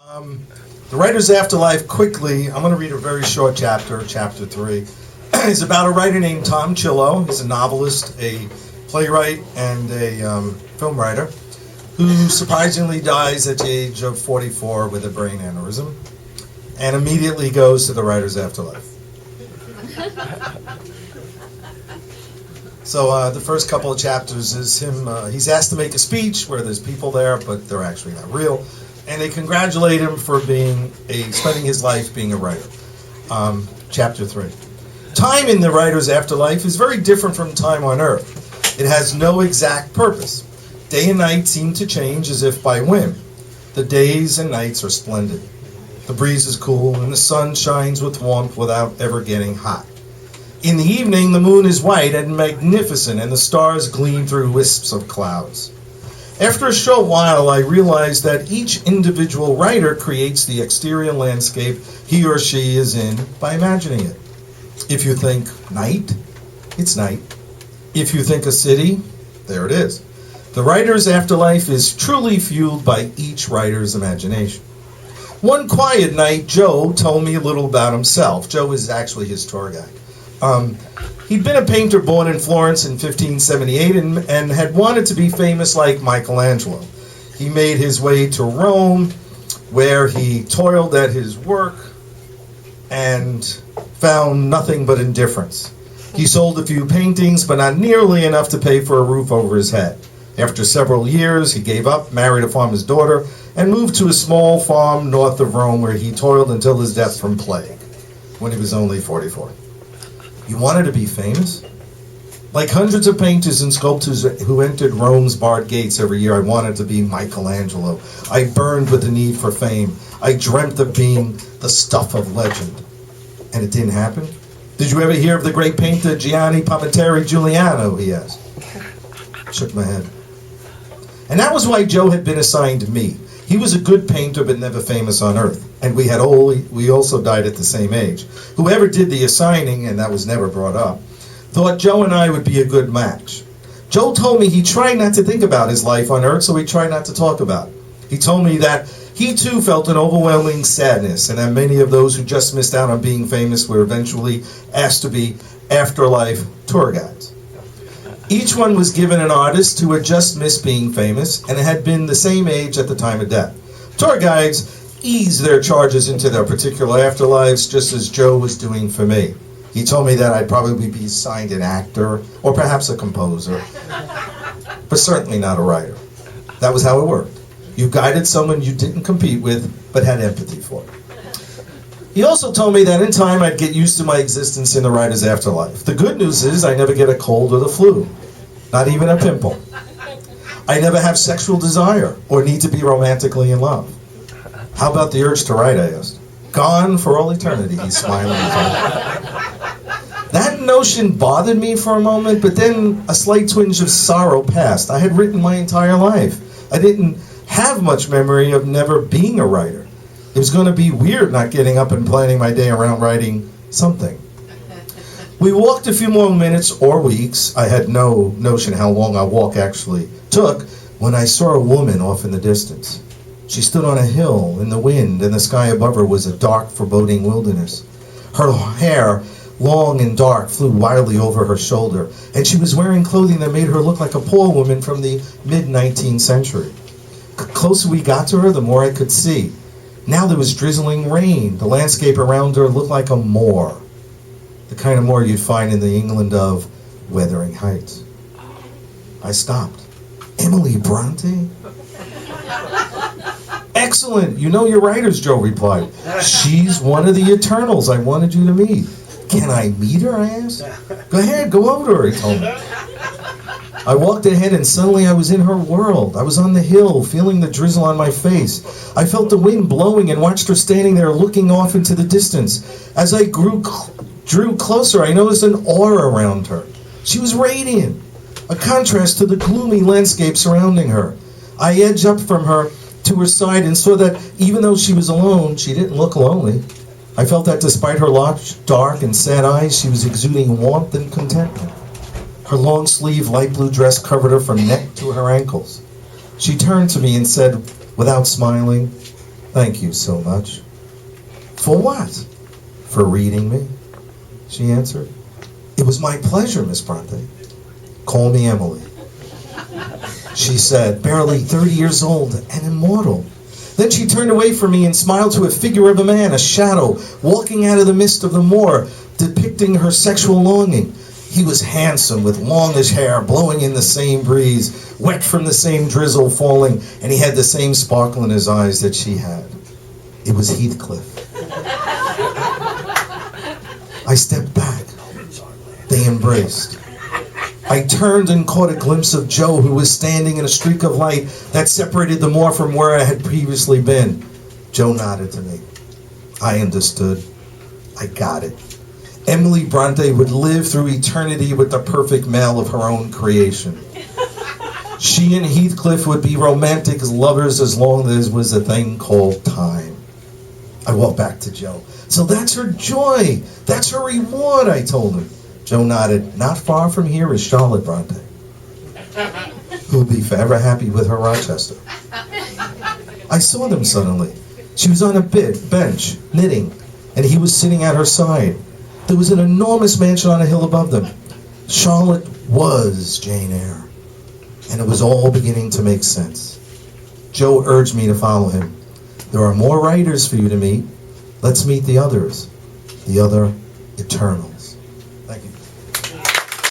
The Writer's Afterlife, quickly, I'm going to read a very short chapter, chapter 3. It's about a writer named Tom Chillo. He's a novelist, a playwright, and a film writer who surprisingly dies at the age of 44 with a brain aneurysm and immediately goes to the Writer's Afterlife. So the first couple of chapters is him, he's asked to make a speech where there's people there, but they're actually not real. And they congratulate him for spending his life being a writer. Chapter 3. Time in the writer's afterlife is very different from time on earth. It has no exact purpose. Day and night seem to change as if by whim. The days and nights are splendid. The breeze is cool and the sun shines with warmth without ever getting hot. In the evening, the moon is white and magnificent and the stars gleam through wisps of clouds. After a short while, I realized that each individual writer creates the exterior landscape he or she is in by imagining it. If you think night, it's night. If you think a city, there it is. The writer's afterlife is truly fueled by each writer's imagination. One quiet night, Joe told me a little about himself. Joe is actually his tour guide. He'd been a painter born in Florence in 1578 and had wanted to be famous like Michelangelo. He made his way to Rome, where he toiled at his work and found nothing but indifference. He sold a few paintings, but not nearly enough to pay for a roof over his head. After several years, he gave up, married a farmer's daughter, and moved to a small farm north of Rome where he toiled until his death from plague, when he was only 44. You wanted to be famous? Like hundreds of painters and sculptors who entered Rome's barred gates every year, I wanted to be Michelangelo. I burned with the need for fame. I dreamt of being the stuff of legend. And it didn't happen? Did you ever hear of the great painter Gianni Pipistrelli Giuliano, he asked. Shook my head. And that was why Joe had been assigned me. He was a good painter but never famous on earth. And we also died at the same age. Whoever did the assigning, and that was never brought up, thought Joe and I would be a good match. Joe told me he tried not to think about his life on earth, so he tried not to talk about it. He told me that he too felt an overwhelming sadness, and that many of those who just missed out on being famous were eventually asked to be afterlife tour guides. Each one was given an artist who had just missed being famous and had been the same age at the time of death. Tour guides eased their charges into their particular afterlives, just as Joe was doing for me. He told me that I'd probably be assigned an actor or perhaps a composer, but certainly not a writer. That was how it worked. You guided someone you didn't compete with, but had empathy for. He also told me that in time I'd get used to my existence in the writer's afterlife. The good news is I never get a cold or the flu, not even a pimple. I never have sexual desire or need to be romantically in love. How about the urge to write, I asked. Gone for all eternity, he's smiling. That notion bothered me for a moment, but then a slight twinge of sorrow passed. I had written my entire life. I didn't have much memory of never being a writer. It was going to be weird not getting up and planning my day around writing something. We walked a few more minutes or weeks. I had no notion how long our walk actually took when I saw a woman off in the distance. She stood on a hill in the wind, and the sky above her was a dark, foreboding wilderness. Her hair, long and dark, flew wildly over her shoulder, and she was wearing clothing that made her look like a poor woman from the mid-19th century. The closer we got to her, the more I could see. Now there was drizzling rain. The landscape around her looked like a moor, the kind of moor you'd find in the England of Wuthering Heights. I stopped. Emily Bronte? Excellent. You know your writers, Joe replied. She's one of the Eternals I wanted you to meet. Can I meet her, I asked. Go ahead, go over to her, he told me. I walked ahead and suddenly I was in her world. I was on the hill, feeling the drizzle on my face. I felt the wind blowing and watched her standing there looking off into the distance. As I drew closer, I noticed an aura around her. She was radiant, a contrast to the gloomy landscape surrounding her. I edged up from her to her side and saw that even though she was alone, she didn't look lonely. I felt that despite her large, dark, and sad eyes, she was exuding warmth and contentment. Her long-sleeve light blue dress covered her from neck to her ankles. She turned to me and said, without smiling, Thank you so much. For what? For reading me, she answered. It was my pleasure, Miss Bronte. Call me Emily, she said, barely 30 years old and immortal. Then she turned away from me and smiled to a figure of a man, a shadow, walking out of the mist of the moor, depicting her sexual longing. He was handsome, with longish hair blowing in the same breeze, wet from the same drizzle falling, and he had the same sparkle in his eyes that she had. It was Heathcliff. I stepped back. They embraced. I turned and caught a glimpse of Joe, who was standing in a streak of light that separated the moor from where I had previously been. Joe nodded to me. I understood. I got it. Emily Bronte would live through eternity with the perfect male of her own creation. She and Heathcliff would be romantic as lovers as long as there was a thing called time. I walked back to Joe. So that's her joy. That's her reward, I told him. Joe nodded. Not far from here is Charlotte Bronte, who'll be forever happy with her Rochester. I saw them suddenly. She was on a bench, knitting, and he was sitting at her side. There was an enormous mansion on a hill above them. Charlotte was Jane Eyre, and it was all beginning to make sense. Joe urged me to follow him. There are more writers for you to meet. Let's meet the others, the other eternal.